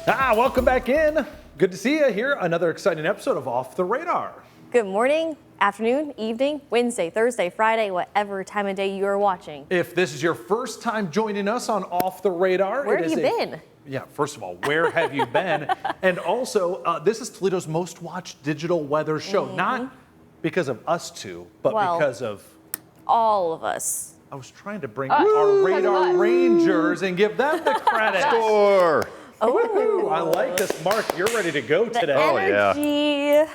Welcome back in. Good to see you here. Another exciting episode of Off the Radar. Good morning, afternoon, evening, Wednesday, Thursday, Friday, whatever time of day you are watching. If this is your first time joining us on Off the Radar, Where have you been? Yeah, first of all, where have you been? And also, this is Toledo's most watched digital weather show. Not because of us two, but because of all of us. I was trying to bring our Radar Rangers and give them the credit. Score! Oh, I like this. Mark, you're ready to go today. energy.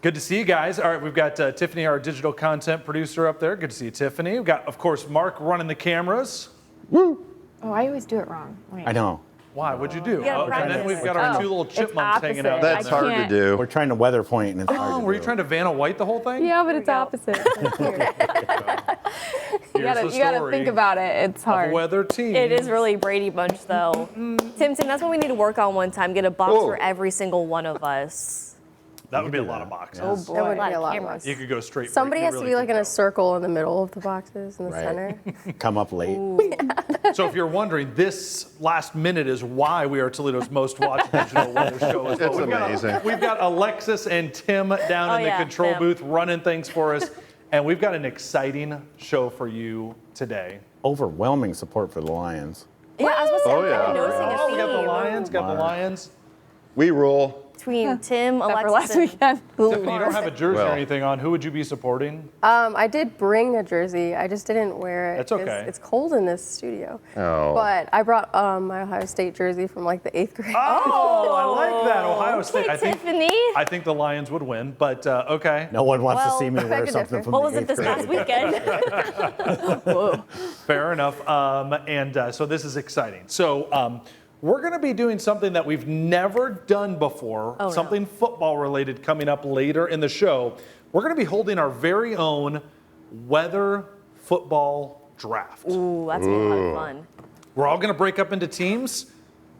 Good to see you guys. All right, we've got Tiffany, our digital content producer, up there. Good to see you, Tiffany. We've got, of course, Mark running the cameras. Oh, I always do it wrong. Wait. I know. Why? What'd you do? gotta And then practice. we've got our two little chipmunks hanging out. opposite. That's hard to can't. do. We're trying to weather point and it's hard to Were you do. trying to Vanna White the whole thing? Yeah, but it's go. opposite. It's weird. you Here's the gotta story think about it. It's of hard. weather team. It is really Brady Bunch, though. Tim, that's what we need to work on one time. Get a box for every single one of us. That would be a lot of boxes. Oh That boy. would be a lot of cameras. You could go straight. Somebody you has to really be like could in a go. circle in the middle of the boxes in the Right. center. Come up late. So if you're wondering, this last minute is why we are Toledo's most watched digital weather show. As well. It's amazing. We've got Alexis and Tim down in the control Tim. booth running things for us. And we've got an exciting show for you today. Overwhelming support for the Lions. Yeah, I was supposed to say, Oh, I'm yeah. kind of noticing a Oh, we theme got the Lions, We rule. between Tim, Except for Alexis, last and weekend. Tiffany, you don't have a jersey or Well. anything on. Who would you be supporting? I did bring a jersey. I just didn't wear it. That's okay. 'cause It's cold in this studio. Oh. But I brought my Ohio State jersey from like the 8th grade. Oh, I like that. Ohio State. Okay, Tiffany. I think the Lions would win, but okay. No one wants Well, to see me wear beg a something difference. from What the was it eighth this grade. past weekend? Fair enough. So this is exciting. So we're going to be doing something that we've never done before, no. something football related coming up later in the show. We're going to be holding our very own weather football draft. Ooh, that's gonna be a lot of fun. We're all going to break up into teams,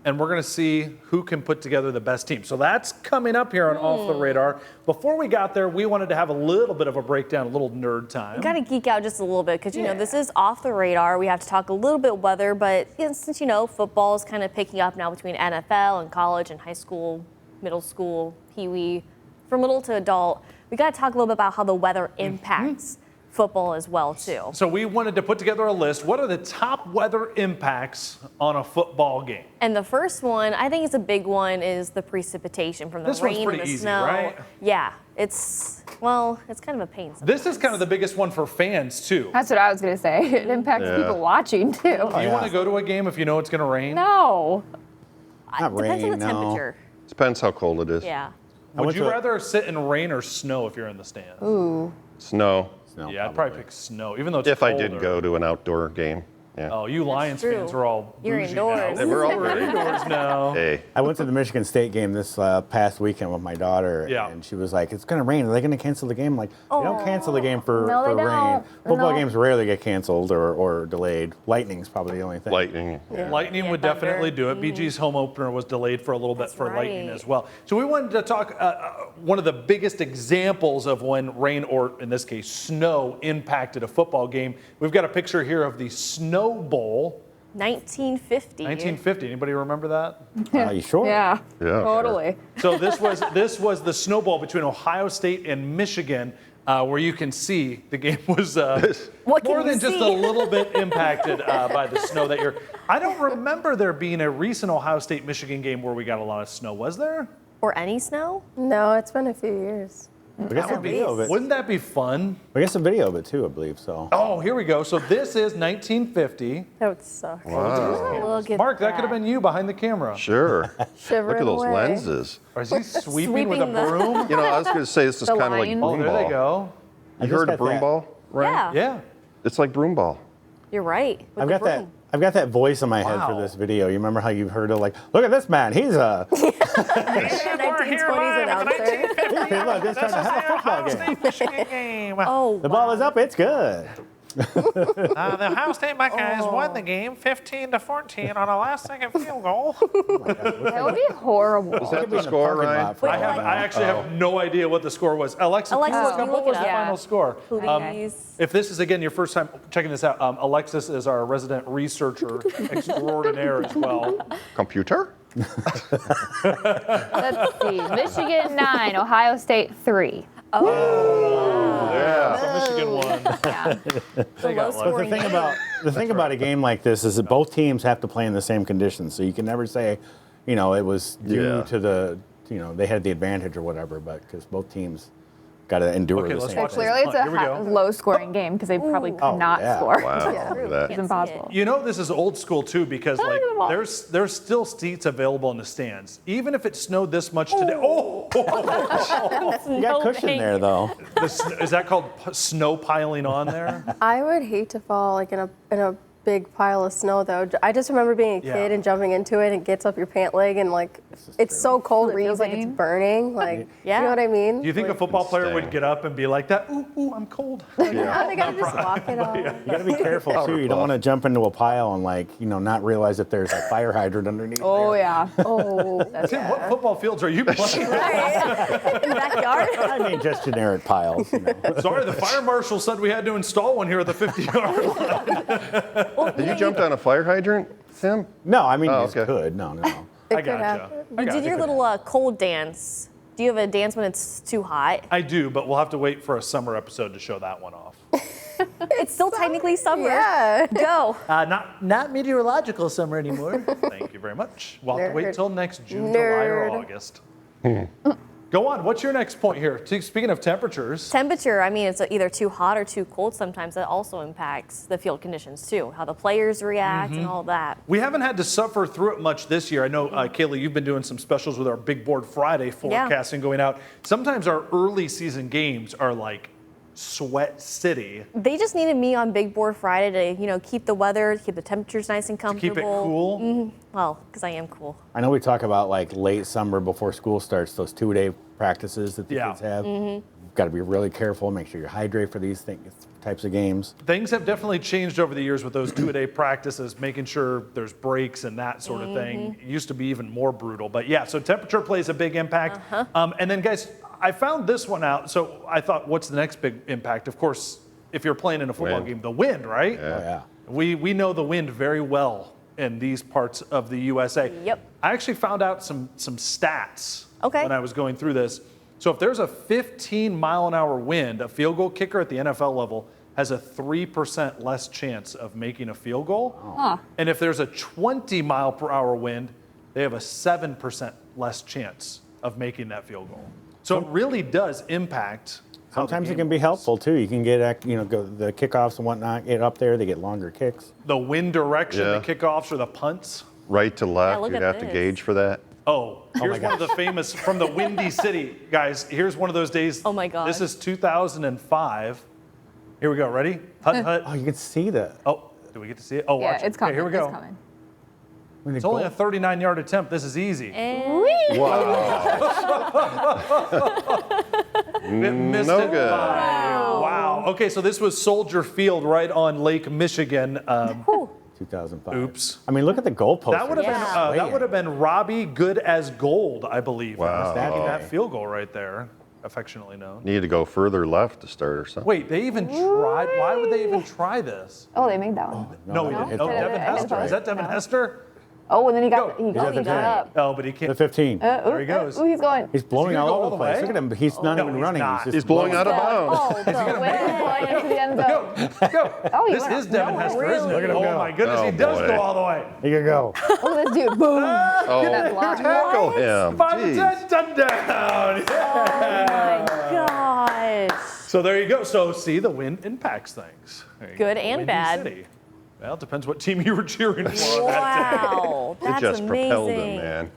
and we're going to see who can put together the best team. So that's coming up here on Off the Radar. Before we got there, we wanted to have a little bit of a breakdown, a little nerd time. Got to geek out just a little bit because, you know, this is Off the Radar. We have to talk a little bit weather, but since, you know, football is kind of picking up now between NFL and college and high school, middle school, pee-wee, from little to adult, we got to talk a little bit about how the weather impacts football as well, too. So we wanted to put together a list. What are the top weather impacts on a football game? And the first one, I think it's a big one, is the precipitation from the This one's rain and pretty the easy, snow. right? Yeah, it's kind of a pain sometimes. This is kind of the biggest one for fans, too. That's what I was gonna say. It impacts Yeah. people watching too. Do you want to go to a game if you know it's going to rain? No. Not Depends on rain, the no. temperature. Depends how cold it is. Yeah. Would went you to a- rather sit in rain or snow if you're in the stands? Snow. No, Yeah, I'd probably pick snow, even though it's If I colder. did go to an outdoor game. Yeah. Oh, you Lions true. fans are all You're bougie indoors. now. We're all We're ready. indoors now. Hey. I went to the Michigan State game this past weekend with my daughter, Yeah. and she was like, "It's going to rain. Are they going to cancel the game?" I'm like, "They don't cancel the game for, No, they for rain. don't. Football No. games rarely get canceled or delayed. Lightning's probably the only thing." Lightning. Yeah. Lightning Yeah, would thunder. definitely do it. BG's home opener was delayed for a little bit That's for Lightning right. as well. So we wanted to talk one of the biggest examples of when rain, or in this case, snow, impacted a football game. We've got a picture here of the Snow Bowl, 1950. 1950. Anybody remember that? You sure? Yeah. Yeah, Totally. So this was the Snow Bowl between Ohio State and Michigan, where you can see the game was What can more you than just see? a little bit impacted by the snow that year. I don't remember there being a recent Ohio State Michigan game where we got a lot of snow. Was there? Or any snow? No, it's been a few years. We got some video of it. Wouldn't that be fun? We got some video of it too, I believe. So. Oh, here we go. So this is 1950. That would suck. Wow. Look at Mark, that could have been you behind the camera. Sure. Shivering Look at those away. lenses. Or is he sweeping with a Sweeping the- broom? You know, I was going to say this is The kind of like line. broom Oh, there ball. they go. I You just heard of got broom that. ball? Yeah. Yeah. It's like broom ball. You're right. With I've the got that. broom. I've got that voice in my head for Wow. this video. You remember how you've heard of like, look at this man. He's a 1920s announcer. look, he's trying to have a football game. Michigan game. Oh, The ball is up. It's good. The Ohio State Buckeyes won the game 15-14 on a last-second field goal. That would be horrible. Is that Could be the in the score, parking Ryan? lot for I all I know. actually have no idea what the score was. Alexa, Alexis, can you look can up you what look was it the up? final score? Please. If this is, again, your first time checking this out, Alexis is our resident researcher extraordinaire as well. Computer? Let's see. Michigan 9, Ohio State 3. Yeah. So Michigan won. Yeah. They got low lucky. scoring The thing about a game like this is that both teams have to play in the same conditions. So you can never say, it was due Yeah. to the, they had the advantage or whatever, but because both teams got to endure Okay, the let's same watch thing. this. Clearly, it's Here we go. a low-scoring game because they probably could Oh, not yeah. score. Wow. Yeah. Look at that. It's impossible. it. You know this is old school too because like Unbelievable. there's still seats available in the stands even if it snowed this much today. Oh, You got cushion there, though. is that called snow piling on there? I would hate to fall like in a big pile of snow though. I just remember being a kid Yeah. and jumping into it and it gets up your pant leg and like it's so cold it feels like it's Freezing. burning. Like Yeah. you know what I mean? Do you think a Like, football player Staying. would get up and be like that? Ooh, I'm cold. I think I just walk it off. You got to be careful, too. You don't want to jump into a pile and, not realize that there's a fire hydrant underneath Oh, there. yeah. Oh, Tim, what football fields are you playing? Right. In the backyard. I mean, just generic piles. Sorry, the fire marshal said we had to install one here at the 50-yard line. Did you jump down a fire hydrant, Tim? No, I mean, Oh, you just okay. could. No. It I could gotcha. happen. I You did gotcha. your little cold dance. Do you have a dance when it's too hot? I do, but we'll have to wait for a summer episode to show that one off. It's still technically summer. Yeah. Go. Not meteorological summer anymore. Thank you very much. We'll have to wait Nerd. till next June, July, or Nerd. August. Go on. What's your next point here? Speaking of temperatures, Temperature, I mean, it's either too hot or too cold sometimes. That also impacts the field conditions too, how the players react and all that. we haven't had to suffer through it much this year. I know, Kayla, you've been doing some specials with our Big Board Friday forecasting going out. Sometimes our early season games are like sweat city. They just needed me on Big Board Friday to, keep the weather, keep the temperatures nice and comfortable. Keep it cool. Well, because I am cool. I know we talk about, late summer before school starts, those 2-day practices that the Yeah. kids have. Got to be really careful. Make sure you hydrate for these types of games. Things have definitely changed over the years with those 2-a-day practices, making sure there's breaks and that sort of thing. It used to be even more brutal. But yeah, so temperature plays a big impact. And then, guys, I found this one out. So I thought, what's the next big impact? Of course, if you're playing in a football Wind. game, the wind, right? Oh, yeah. We know the wind very well in these parts of the USA. Yep. I actually found out some stats Okay. when I was going through this. So if there's a 15-mile-an-hour wind, a field goal kicker at the NFL level has a 3% less chance of making a field goal. Huh. And if there's a 20-mile-per-hour wind, they have a 7% less chance of making that field goal. So it really does impact. how the Sometimes it game can be goes. helpful, too. You can get, go the kickoffs and whatnot, get up there, they get longer kicks. The wind direction, Yeah. the kickoffs, or the punts. Right to left, look you'd at have to this. gauge for that. Oh, here's one of the famous from the Windy City. Guys, here's one of those days. Oh my God. This is 2005. Here we go. Ready? Hut, Oh, hut. you can see that. Oh, do we get to see it? Oh, Yeah, watch it. it's coming. Okay, here we go. It's coming. When It's only a 39-yard attempt. This is easy. And It missed No it good. by- Wow. Okay, so this was Soldier Field right on Lake Michigan. 2005. Oops. I mean, look at the goalpost. That would have Yeah. been that would have been Robbie Good as Gold, I believe. Wow. Making that field goal right there, affectionately known. Needed to go further left to start or something. Wait, they even tried. Why would they even try this? Oh, they made that one. No, he he didn't didn't. hit Oh, the Devin right. Hester. Is that Devin No. Hester? Oh, and then he got Go. he He's at the got 10. up. Oh, but he can't. The 15. There he goes. Oh, he's going. He's blowing he all gonna go over all the the place. way? Look at him. He's not No, even he's running. not. just He's blowing out of Oh, bounds. the wind blowing into the end zone. Go. Oh, he This went is up. Devin No, Hester, really? isn't it? Look at him Oh go. my goodness, Oh, he does boy. go all the way. Here you go. Look at this dude. Boom. Oh, That block. tackle him. 5 Jeez. to 10 touchdown. Yeah. gosh. So there you go. So see, the wind impacts things. There you Good go. and Windy bad. City. Well, it depends what team you were cheering for on that day. Wow. It That's just amazing. propelled him, man.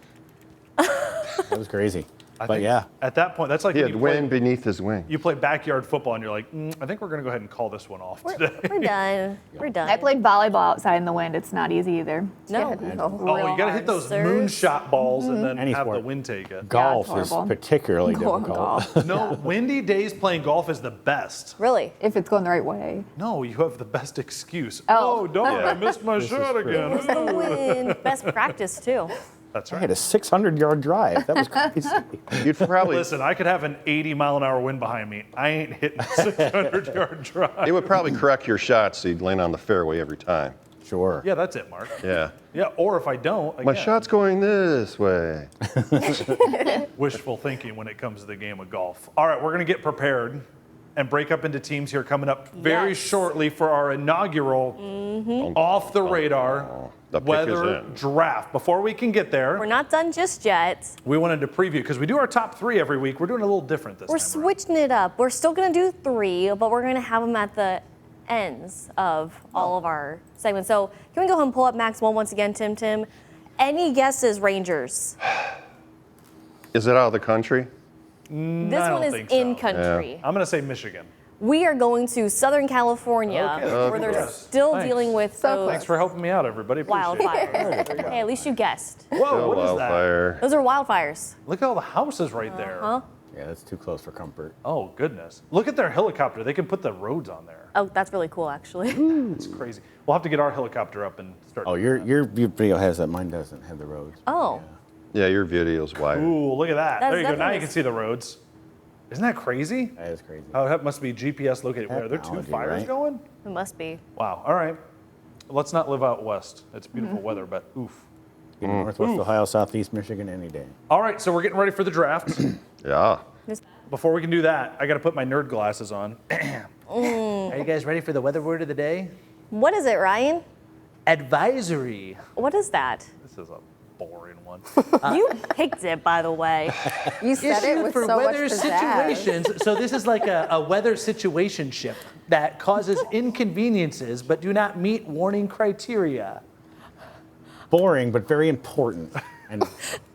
That was crazy. I But think yeah. At that point, that's like He when had you play, wind beneath his wing. you play backyard football and you're like, I think we're going to go ahead and call this one off today. We're done. We're done. I played volleyball outside in the wind. It's not easy either. No. Yeah, no. Oh, you got to hard. hit those Sirs. moonshot balls and then Any have the sport. wind take it. Golf it's is horrible. particularly Go- difficult. golf. No, windy days playing golf is the best. Really? If it's going the right way. No, you have the best excuse. Oh. Oh, don't I missed my shot true. again. It's the wind. Best practice too. That's I right. had a 600-yard drive. That was crazy. You'd probably, Listen, I could have an 80-mile-an-hour wind behind me. I ain't hitting a 600-yard drive. it would probably correct your shots so you'd land on the fairway every time. Sure. Yeah, that's it, Mark. Yeah. Yeah, or if I don't, My again, shot's going this way. wishful thinking when it comes to the game of golf. All right, we're going to get prepared and break up into teams here coming up very Yes. shortly for our inaugural off the radar The pick is weather in. draft. Before we can get there, We're not done just yet. we wanted to preview because we do our top 3 every week. We're doing a little different this We're time around. switching it up. We're still going to do 3, but we're going to have them at the ends of all of our segments. So can we go ahead and pull up Max 1 once again, Tim? Any guesses, Rangers? Is it out of the country? This I one don't is think so. in country. I'm going to say Michigan. We are going to Southern California, Okay. where they're Yes. still Thanks. dealing with So those Thanks for helping me out, everybody. Appreciate it. wildfires. Hey, at least you guessed. Whoa, Still what is that? wildfire. Those are wildfires. Look at all the houses right there. Huh? Yeah, that's too close for comfort. Oh, goodness. Look at their helicopter. They can put the roads on there. Oh, that's really cool, actually. It's crazy. We'll have to get our helicopter up and start. Oh, your video has that. Mine doesn't have the roads. Oh, Yeah, your video's wide. Ooh, look at that. That's There you go. Now definitely- you can see the roads. Isn't that crazy? That is crazy. Oh, that must be GPS located. Wait, are there 2 Technology, fires right? going? it must be. Wow. All right. Let's not live out west. It's beautiful weather, but oof. Get Northwest Ohio, Southeast Michigan any day. All right, so we're getting ready for the draft. Yeah. Before we can do that, I got to put my nerd glasses on. Are you guys ready for the weather word of the day? What is it, Ryan? Advisory. What is that? This is a boring one. You picked it, by the way. You said it with so much pizzazz. So this is like a weather situationship that causes inconveniences but do not meet warning criteria. Boring, but very important. And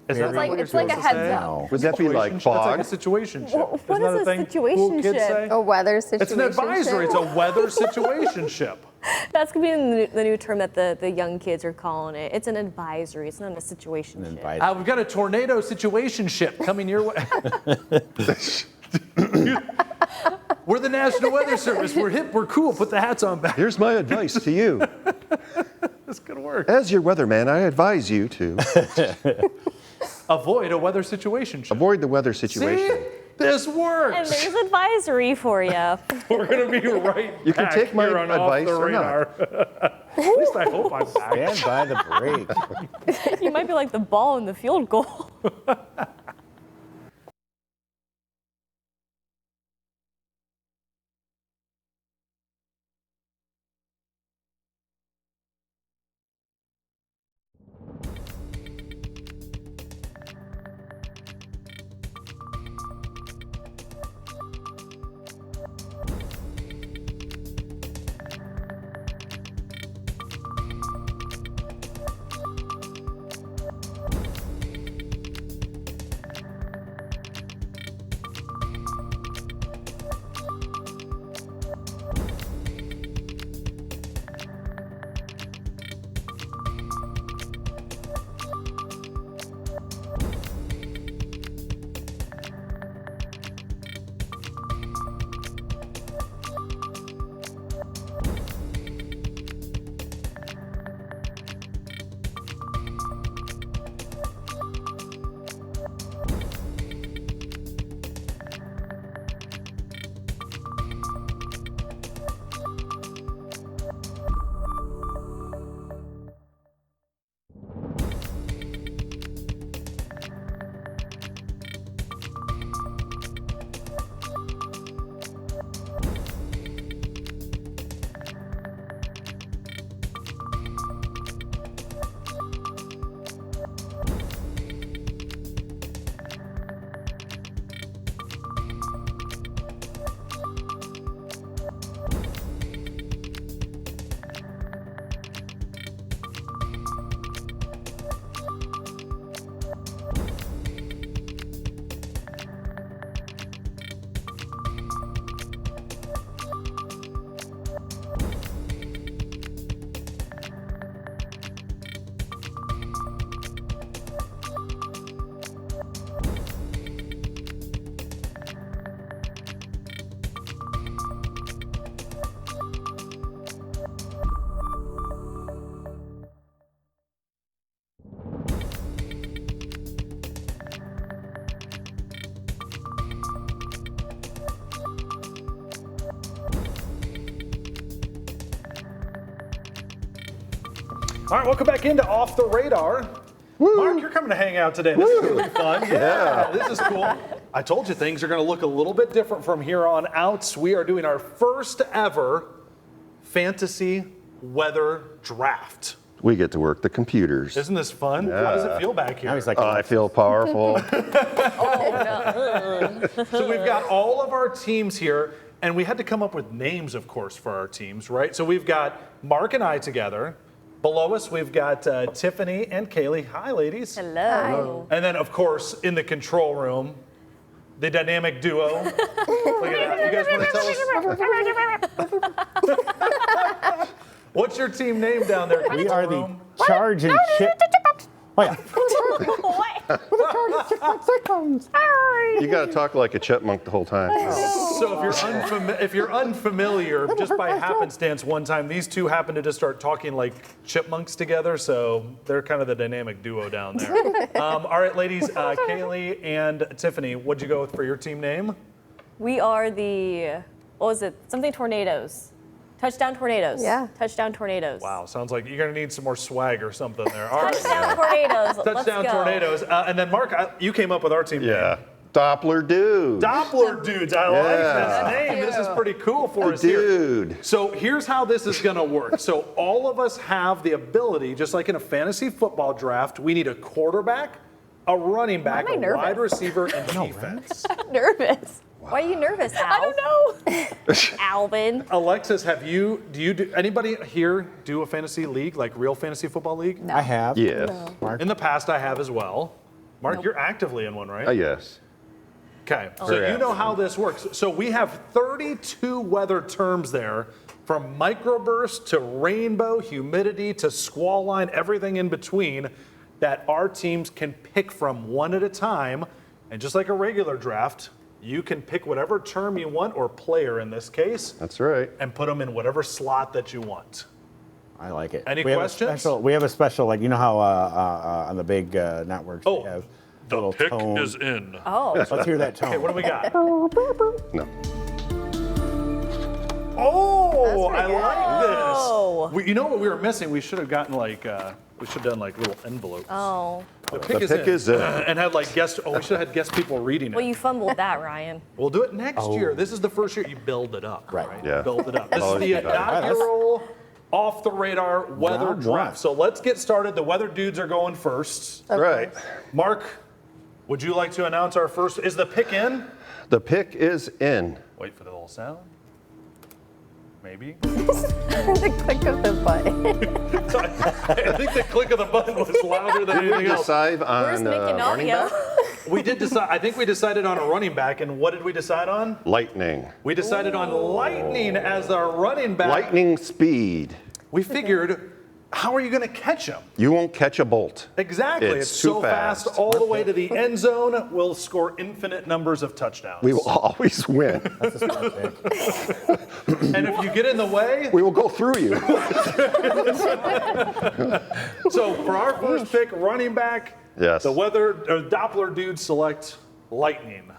Is that like- what you're it's like a supposed to heads say? up. no. Would that be like That's like fog? a situationship. What Isn't that is a a thing cool kids situationship? say? A weather situation. It's an advisory. It's a weather situationship. That's going to be the new term that the young kids are calling it. It's an advisory. It's not a situation. An ship. advisory. We've got a tornado situationship coming your way. We're the National Weather Service. We're hip. We're cool. Put the hats on back. Here's my advice to you. This could work. As your weatherman, I advise you to Avoid a weather situationship. avoid the weather See? situation. This And works. there's advisory for you. We're going to be right You can back take my here on advice Off the or not. Radar. At least I hope I'm back. Stand by the break. You might be like the ball in the field goal. All right, welcome back into Off the Radar. Mark, you're coming to hang out today. This is really fun. Yeah, this is cool. I told you things are going to look a little bit different from here on out. We are doing our first ever fantasy weather draft. We get to work the computers. Isn't this fun? How does it feel back here? Now he's like, I feel powerful. So we've got all of our teams here, and we had to come up with names, of course, for our teams, right? So we've got Mark and I together. Below us, we've got Tiffany and Kaylee. Hi, ladies. Hello. And then, of course, in the control room, the dynamic duo. Look at that. You guys want to tell us? What's your team name down there? we are the room? charge and chip. Oh yeah. You got to talk like a chipmunk the whole time. So if you're unfamiliar, just by happenstance, one time these two happened to just start talking like chipmunks together. So they're kind of the dynamic duo down there. All right, ladies, Kaylee and Tiffany, what'd you go with for your team name? We are the, what was it? Something Tornadoes. Touchdown Tornadoes. Yeah. Touchdown Tornadoes. Wow, sounds like you're gonna need some more swag or something there. All right. Touchdown Tornadoes. Touchdown Let's go. Tornadoes. And then Mark, you came up with our team Yeah. name. Doppler dude. Doppler dudes. I like this name. This is pretty cool for us here. Dude. So here's how this is going to work. So all of us have the ability, just like in a fantasy football draft, we need a quarterback, a running back, Why a am I nervous? wide receiver, and defense. Nervous. Why are you nervous, Al? I don't know. Alvin. Alexis, do anybody here do a fantasy league, like real fantasy football league? I have. Yes. Mark. In the past, I have as well. Mark, you're actively in one, right? Yes. Okay, so Very you know how this works. So we have 32 weather terms there, from microburst to rainbow, humidity to squall line, everything in between, that our teams can pick from one at a time. And just like a regular draft, you can pick whatever term you want, or player in this case, That's right. and put them in whatever slot that you want. I like it. Any we questions? We have a special, like, you know how on the big networks Oh, they have The little pick tone. is in. Oh. Let's hear that tone. Okay, what do we got? No. Oh, I pretty good. like this. You know what we were missing? We should have gotten like, we should have done like little envelopes. Oh. The pick, The pick is in. And had like guest, we should have had guest people reading it. Well, you fumbled that, Ryan. We'll do it next year. This is the first year you build it up. Right. Yeah. Build it up. This is Always the be better. inaugural Off the Radar weather Round draft. one. So let's get started. The weather dudes are going first. Right. Mark, would you like to announce our first? Is the pick in? The pick is in. Wait for the little sound. Maybe. The click of the button. I think the click of the button was louder than anything else. Decide Where's on Mickey running back? We did decide. I think we decided on a running back, and what did we decide on? Lightning. We decided on Lightning as our running back. Lightning speed. We figured, how are you going to catch him? You won't catch a bolt. Exactly. It's It's too so fast, fast. all the way to the end zone. We'll score infinite numbers of touchdowns. We will always win. That's a smart pick. And if you get in the way, We will go through you. so for our first pick, running back, Yes. the Doppler dudes select Lightning.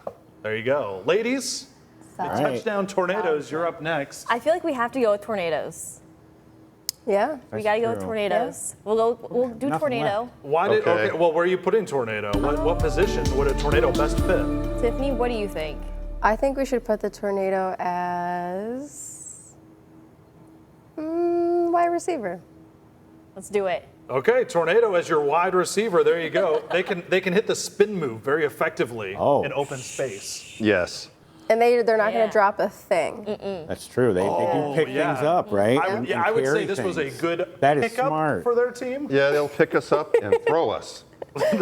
There you go. Ladies, the All right. touchdown tornadoes, you're up next. I feel like we have to go with Tornadoes. Yeah. We got to go with true. Tornadoes. We'll do Nothing Tornado. left. Why did, Okay. okay, well, where are you putting tornado? What position would a tornado best fit? Tiffany, what do you think? I think we should put the tornado as wide receiver. Let's do it. Okay, tornado as your wide receiver. There you go. They can hit the spin move very effectively Oh. in open space. Yes. And they're not going Yeah. to drop a thing. That's true. They do pick yeah. things up, right? I would, yeah, I would say carry this was a things. good That is pickup smart. for their team. Yeah, they'll pick us up and throw us. It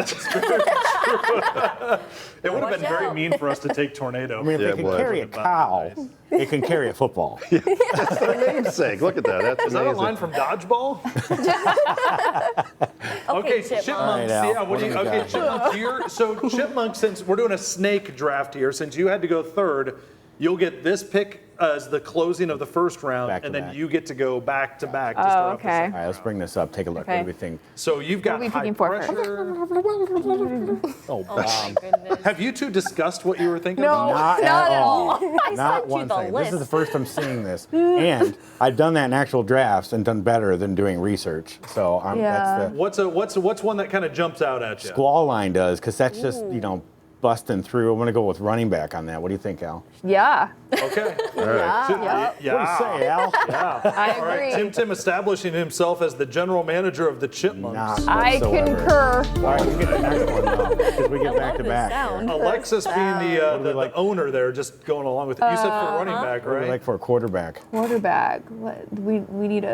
would have been Watch very out. mean for us to take tornado. I mean, if Yeah, they it can was. carry a cow, they can carry a football. That's their namesake. Look at that. That's Is that a amazing. line from Dodgeball? Okay, Chipmunk. Chipmunks. All right, Al, Yeah, what do you? what do we Okay, got? Chipmunks. So Chipmunks, since we're doing a snake draft here, since you had to go third, you'll get this pick as the closing of the first round, Back to and then back. you get to go back to back to start off the okay. second All right, let's bring this up. Take a look. What Okay. do we think? So you've got What are we high picking for first? pressure. Oh, Oh my goodness. Have you two discussed what you were thinking No. about? not at all. I Not sent you one the thing. list. This is the first I'm seeing this, and I've done that in actual drafts and done better than doing research. So Yeah. that's the What's one that kind of jumps out at you? squall line does, because that's just busting through. I'm gonna go with running back on that. What do you think, Al? Yeah. Okay. All right. Yeah. What do you say, Al? Yeah. I All right. agree. Tim establishing himself as the general manager of the Not Chipmunks. I whatsoever. concur. All right, let's get the next one though, because we get back love to this back. sound. Alexis being the owner there, just going along with it. You said for running back, What do we right? like for a quarterback? Quarterback. What we need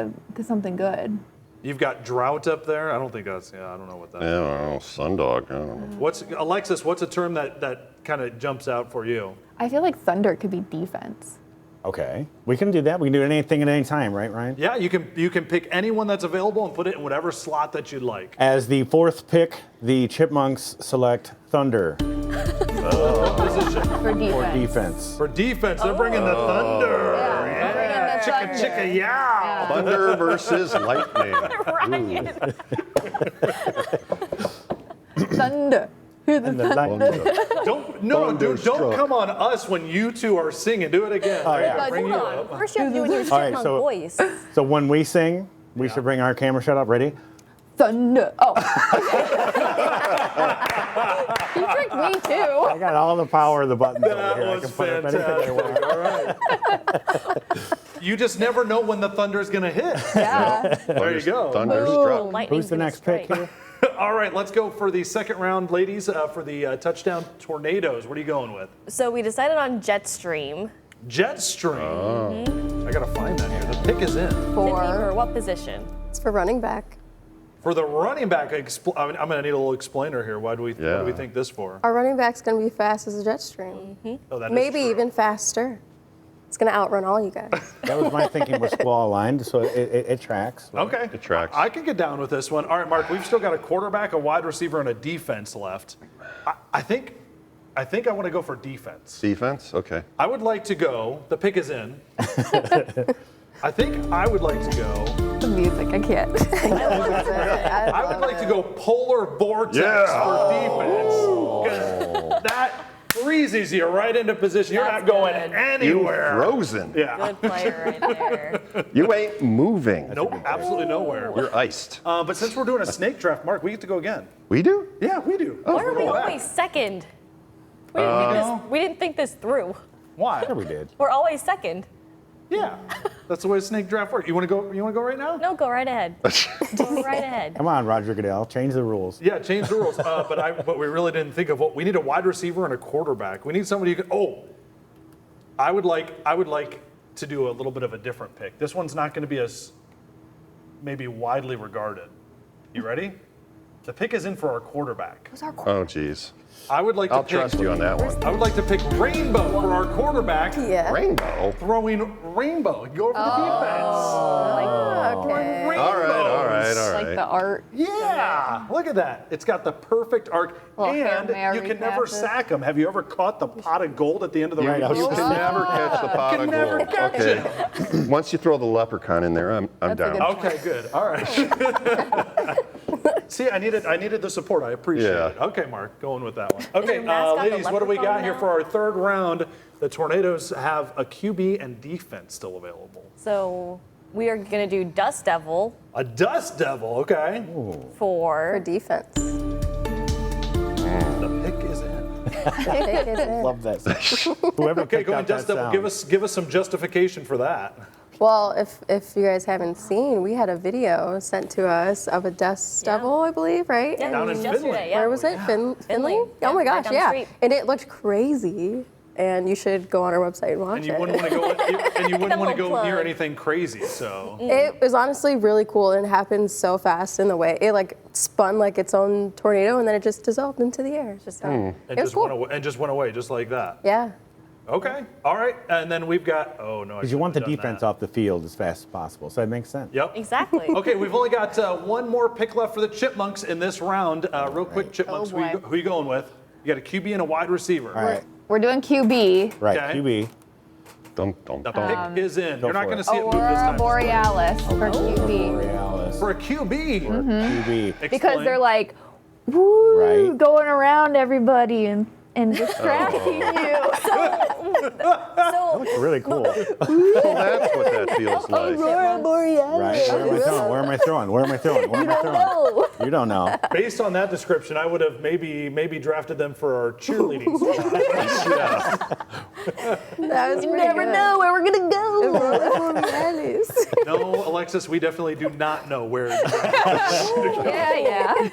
something good. You've got drought up there. I don't think that's. Yeah, I don't know what that. I don't know, sundog. I don't know. What's Alexis? What's a term that kind of jumps out for you? I feel like thunder could be defense. Okay, we can do that. We can do anything at any time, right, Ryan? Yeah, you can pick anyone that's available and put it in whatever slot that you'd like. As the fourth pick, the Chipmunks select Thunder Position. For defense. for defense. For defense, they're bringing the thunder. Yeah, they're bringing the Chicka thunder. chicka yow. Thunder versus lightning. Ryan. Thunder. And the thunder. Don't Thunderstruck. come on us when you two are singing. Do it again. Oh, yeah. Right, bring Hold you on. up. First, you have to do it in your All right, chipmunk so- voice. So when we sing, we should bring our camera shot up. Ready? Thunder. Oh. You tricked me too. I got all the power of the buttons That over here. I was can put up anything I want. fantastic. All right. You just never know when the thunder is going to hit. Yeah. There you go. Thunderstruck. Lightning's Who's the gonna next pick strike. here? All right, let's go for the second round, ladies, for the touchdown tornadoes. What are you going with? So we decided on Jetstream. Jetstream. I got to find that here. The pick is in. Tiffany, for what position? It's for running back. For the running back, I'm going to need a little explainer here. What do we think this for? Our running back's going to be fast as a Jetstream. Oh, that is Maybe true. even faster. It's going to outrun all you guys. That was my thinking with squall line, so it tracks. Okay. It tracks. I can get down with this one. All right, Mark, we've still got a quarterback, a wide receiver, and a defense left. I think I want to go for defense. Defense? Okay. I would like to go, the pick is in. I think I would like to go, The music, I can't. I would like to go polar vortex Yeah. for defense. 'Cause that freezes you right into position. You're That's not going good. You anywhere. frozen. Yeah. Good player right there. You ain't moving. Nope, absolutely nowhere. You're iced. But since we're doing a snake draft, Mark, we get to go again. We do? Yeah, we do. Why are we Go back. always second? We didn't think this through. Why? Yeah, we did. We're always second. Yeah, that's the way a snake draft works. You want to go? You want to go right now? No, go right ahead. Go right ahead. Come on, Roger Goodell, change the rules. Yeah, change the rules. But we really didn't think of what we need. A wide receiver and a quarterback. We need somebody who can. Oh, I would like to do a little bit of a different pick. This one's not going to be as maybe widely regarded. You ready? The pick is in for our quarterback. Oh, geez. I would like to I'll pick. trust you on that one. I would like to pick Rainbow for our quarterback. Yeah. Rainbow? Throwing Rainbow. Go over the defense. Okay. Rainbows. All right. Like the art. Yeah, look at that. It's got the perfect arc, Little Hail and Mary you can never passes. sack them. Have you ever caught the pot of gold at the end of the Yeah, rainbow? You can never catch the pot can of never gold. catch Okay. Once you throw the leprechaun in there, I'm That's a down. good- Okay, good. All right. See, I needed the support. I appreciate Yeah. it. Okay, Mark, going with that one. Okay, your mascot the ladies, what do we got leprechaun here now? for our third round? The Tornadoes have a QB and defense still available. So we are gonna do Dust Devil A Dust Devil, okay. For for defense. The pick is in. Pick is in. Love that. Whoever Okay, picked go out and Dust that Devil. sound. Give us some justification for that. Well, if you guys haven't seen, we had a video sent to us of a dust devil, I believe, right? Yeah, Down in yesterday, Finland. yeah. Where was it? Finley? Finley. Oh Yeah, my right gosh, down the yeah. street. And it looked crazy. And you should go on our website and watch And you it. wouldn't want to go. And you wouldn't want to Little go near plug. anything crazy. So. It was honestly really cool and it happened so fast in the way. It like spun like its own tornado and then it just dissolved into the air. It's just And it was just cool. went away. And just went away, just like that. Yeah. Okay. All right. And then we've got. Oh no. Because you want the defense off the field as fast as possible, so that makes sense. Yep. exactly. Okay, we've only got one more pick left for the Chipmunks in this round. Real quick, Chipmunks, Oh, boy. who you going with? You got a QB and a wide receiver. All right, We're doing QB. right, Okay. QB. Dum, dum, The dum. pick is in. go You're not for going to it. see it move this Aurora time. Borealis for QB. Borealis. For a QB. QB. Because Explain. they're like, woo, Right. going around everybody and distracting you. So It's really cool. Oh, that's what that feels like. Aurora Borealis. Right? Where am I throwing? Where am I throwing? Where am I throwing? No. You don't know. Based on that description, I would have maybe drafted them for our cheerleading squad. That was You pretty never good. know where we're gonna go. Aurora Borealis. No, Alexis, we definitely do not know where. Exactly. Yeah.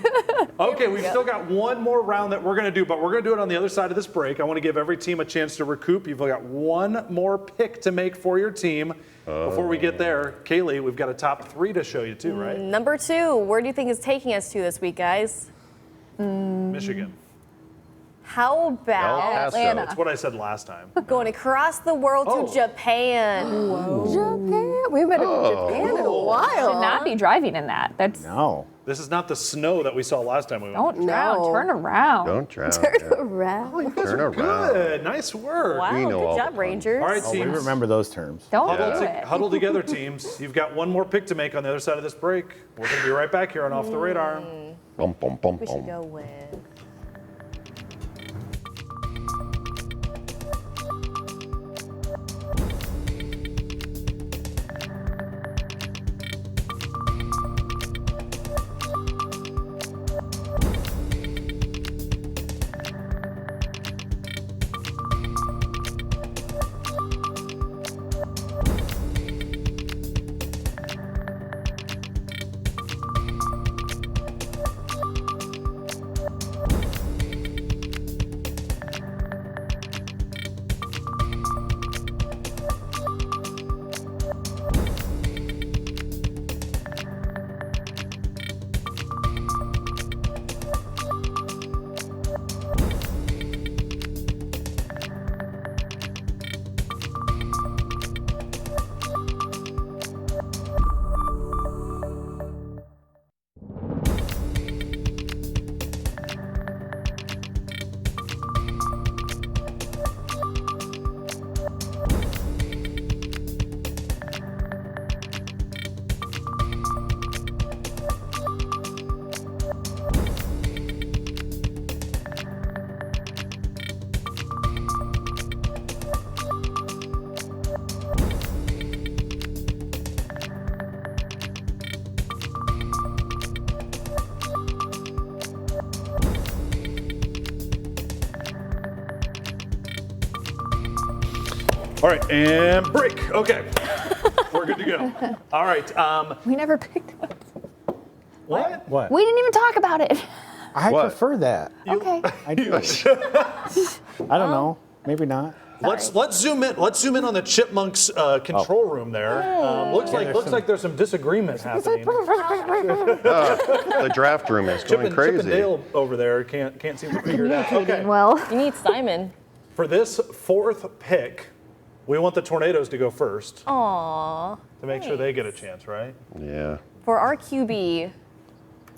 Okay, we've still got one more round that we're going to do, but we're going to do it on the other side of this break. I want to give every team a chance to recoup. You've got one more pick to make for your team. Before we get there, Kaylee, we've got a top 3 to show you too, right? number 2, where do you think it's taking us to this week, guys? Michigan. How about El Paso. That's what I said last time. going across the world Oh. to Japan? Japan. We haven't been to Japan in a while. Should not be driving in that. That's No. This is not the snow that we saw last time we went. don't drown. No. Turn around. Don't drown. Around. Turn around. Good, nice work. Wow, We know all good the job, puns. Rangers. All right, Oh, we teams. remember those terms. Don't Huddle, do it. huddle together, teams. You've got one more pick to make on the other side of this break. We're going to be right back here on Off the Radar. Bum, bum, bum, We should bum. go with. All right, and break. Okay, we're good to go. All right. We never picked one. What? What? We didn't even talk about it. I What? prefer that. Okay. I do. I don't know. Maybe not. Let's zoom in. Let's zoom in on the Chipmunks control room there. Looks like there's some disagreement happening. The draft room is Chip going and crazy. Dale over there can't seem to figure it out. Okay. Well, You need Simon. For this 4th pick, we want the Tornadoes to go first Aww. to make sure they get a chance, right? Yeah. For our QB,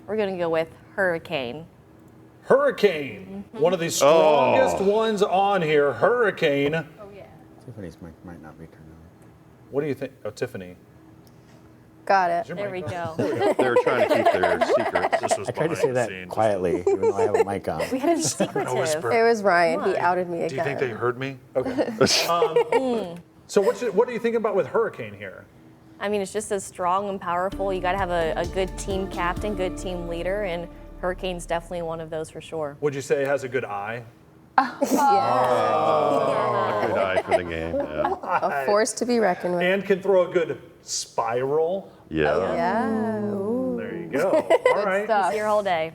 we're going to go with Hurricane. Hurricane, one of the strongest ones on here. Hurricane. Tiffany's might not be turned on. What do you think? Oh, Tiffany. Got it. There we go. They were trying to keep their secrets. This was I tried to say that quietly, even though I have a mic on. We had to be secretive. whisper. It was Ryan. He outed me again. Do you think they heard me? Okay. So what do you think about with Hurricane here? I mean, it's just as strong and powerful. You got to have a good team captain, good team leader, and Hurricane's definitely one of those for sure. Would you say it has a good eye? Good eye for the game. Yeah. A force to be reckoned with. And can throw a good spiral. Yeah. Yeah. Ooh. There you go. All right. See your whole day.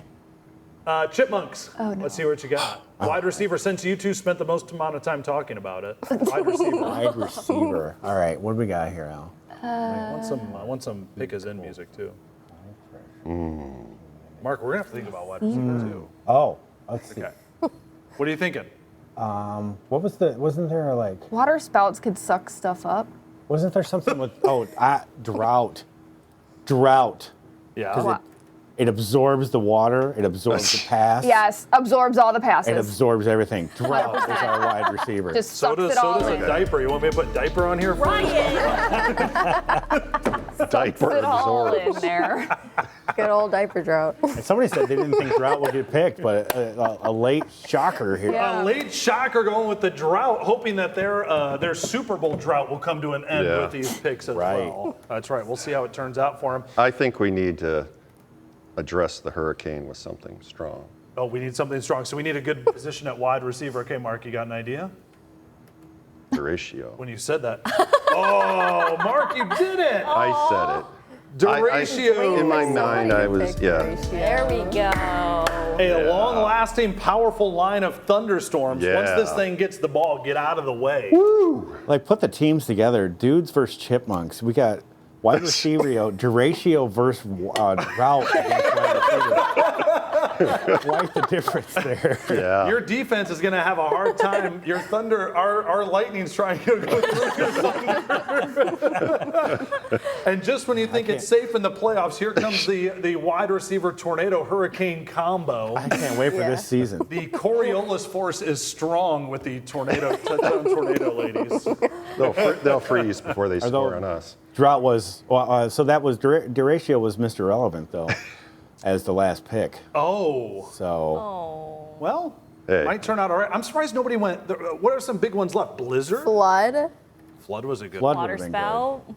Chipmunks. Let's see what you got. Wide receiver, since you two spent the most amount of time talking about it. Wide receiver. Wide receiver. All right, what do we got here, Al? I want some pick us in music too. Mark, we're gonna have to think about wide receiver too. Oh, let's see. Okay. What are you thinking? What was wasn't there like, water spouts could suck stuff up. wasn't there something with, drought. Drought. Yeah. 'Cause it- It absorbs the water. It absorbs the pass. Yes, absorbs all the passes. It absorbs everything. Drought is our wide receiver. Just So sucks does, it all so does in. a diaper. You want me to put diaper on here? Ryan! Diaper It all absorbs. in there. Good old diaper drought. And somebody said they didn't think Drought would get picked, but a late shocker here. A late shocker going with the drought, hoping that their Super Bowl drought will come to an end Yeah. with these picks as Right. well. That's right. We'll see how it turns out for him. I think we need to address the hurricane with something strong. Oh, we need something strong. So we need a good position at wide receiver. Okay, Mark, you got an idea? Duratio. When you said that. Oh, Mark, you did it. I said it. Duratio. In my mind, I was, yeah. There we go. A long-lasting, powerful line of thunderstorms. Once this Yeah. thing gets the ball, get out of the way. Like, put the teams together. Dudes versus Chipmunks. We got wide receiver, Duratio versus Drought against wide receiver. Quite the difference there. Yeah. Your defense is going to have a hard time. Your Thunder, our Lightning's trying to go through your Thunder. And just when you think it's safe in the playoffs, here comes the wide receiver tornado hurricane combo. I can't wait for this season. The Coriolis force is strong with the tornado touchdown tornado ladies. They'll freeze before they score those- on us. Drought was, so that was, Duratio was Mr. Relevant, though, as the last pick. Oh, So, well, Hey. might turn out all right. I'm surprised nobody went. What are some big ones left? Blizzard? Flood. Flood was a good Flood one. Water would've been good. spout.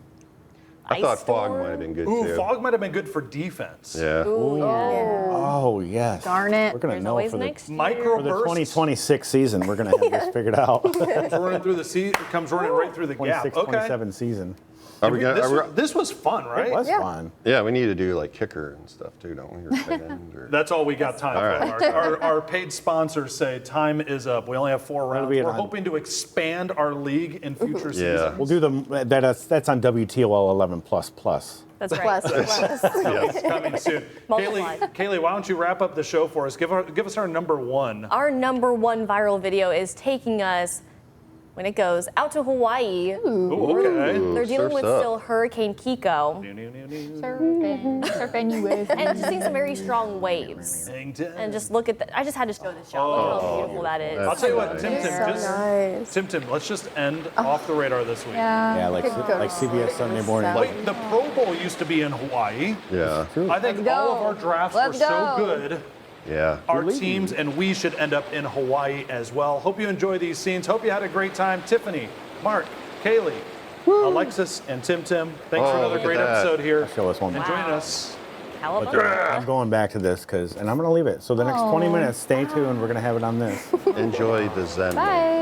I Ice thought fog storm. might have been good Ooh, too. fog might have been good for defense. Yeah. oh, yes. Darn it. We're going to There's know always for the, next year. for the Microbursts 2026 season, we're going to have this figured out. comes running through the comes running right through the gap. 26, Okay. 27 season. Are we gonna, This was fun, right? It was Yeah. fun. yeah, we need to do like kicker and stuff too, don't we? Or tight end or- That's all we got time All for, right. Mark. Our paid sponsors say time is up. We only have 4 rounds. be an We're odd- hoping to expand our league in future Yeah. seasons. We'll do that's on WTOL 11++. That's right. Plus. Yes, coming soon. Multiply. Kaylee, why don't you wrap up the show for us? Give us our number one. Our number one viral video is taking us, when it goes, out to Hawaii. Ooh, okay. They're dealing surf's with up. still Hurricane Kiko Surfing with. and just seeing some very strong waves. And just look at that. I just had to show this shot. Look how beautiful that is. I'll tell you what, Tim, So nice. let's just end off the radar this week. Yeah, like Could go to CBS Sunday morning. South. Wait, the Pro Bowl used to be in Hawaii. Yeah. I think Let's all of go. our drafts Let's were so go. good. Yeah. Our teams and we should end up in Hawaii as well. Hope you enjoy these scenes. Hope you had a great time. Tiffany, Mark, Kaylee, Alexis, and Tim. Thanks for Oh, another look at great that. episode here. Show us one. And more. join us. Cowabunga. I'm going back to this and I'm going to leave it. So the next 20 minutes, stay tuned. We're going to have it on this. Enjoy the Zen. Bye.